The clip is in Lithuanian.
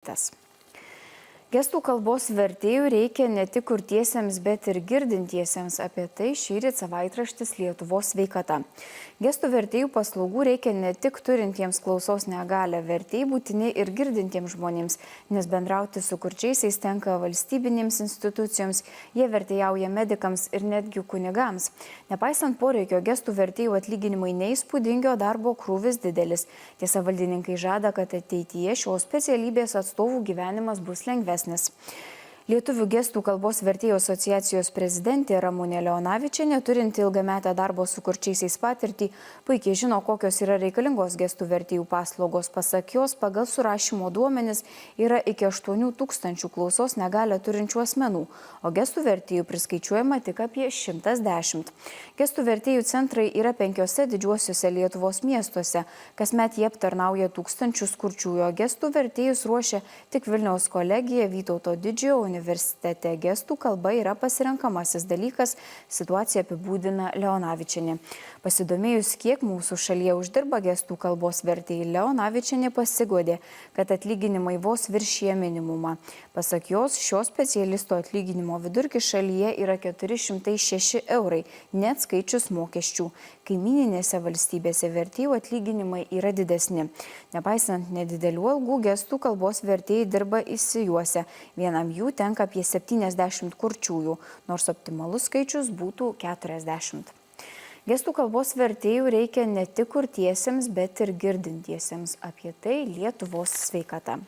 Tas. Gestų kalbos vertėjų reikia ne tik kurtiesiems, bet ir girdintiesiems. Apie tai šįryt savaitraštis Lietuvos sveikata. Gestų vertėjų paslaugų reikia ne tik turintiems klausos negalią, vertėjai būtini ir girdintiems žmonėms, nes bendrauti su kurčiaisiais tenka valstybinėms institucijoms, jie vertėjauja medikams ir netgi kunigams. Nepaisant poreikio, gestų vertėjų atlyginimai neįspūdingi, o darbo krūvis didelis. Tiesa, valdininkai žada, kad ateityje šios specialybės atstovų gyvenimas bus lengvesnis. Lietuvių gestų kalbos vertėjų asociacijos prezidentė Ramunė Leonavičienė, turinti ilgametę darbo su kurčiaisiais patirtį, puikiai žino, kokios yra reikalingos gestų vertėjų paslaugos. Pasak jos, pagal surašymo duomenis yra iki 8 000 klausos negalią turinčių asmenų, o gestų vertėjų priskaičiuojama tik apie 110. Gestų vertėjų centrai yra 5 didžiuosiuose Lietuvos miestuose. Kasmet jie aptarnauja tūkstančius kurčiųjų, o gestų vertėjus ruošia tik Vilniaus kolegija, Vytauto Didžiojo universitete. Gestų kalba yra pasirenkamasis dalykas, situaciją apibūdina Leonavičienė. Pasidomėjus, kiek mūsų šalyje uždirba gestų kalbos vertėjai, Leonavičienė pasiguodė, kad atlyginimai vos viršija minimumą. Pasak jos, šio specialisto atlyginimo vidurkis šalyje yra 406 eurai, net skaičius mokesčių. Kaimyninėse valstybėse vertėjų atlyginimai yra didesni. Nepaisant nedidelių algų, gestų kalbos vertėjai dirba išsijuose. Vienam jų tenka apie 70 kurčiųjų, nors optimalus skaičius būtų 40. Gestų kalbos vertėjų reikia ne tik kurtiesiems, bet ir girdintiesiems. Apie tai Lietuvos sveikata.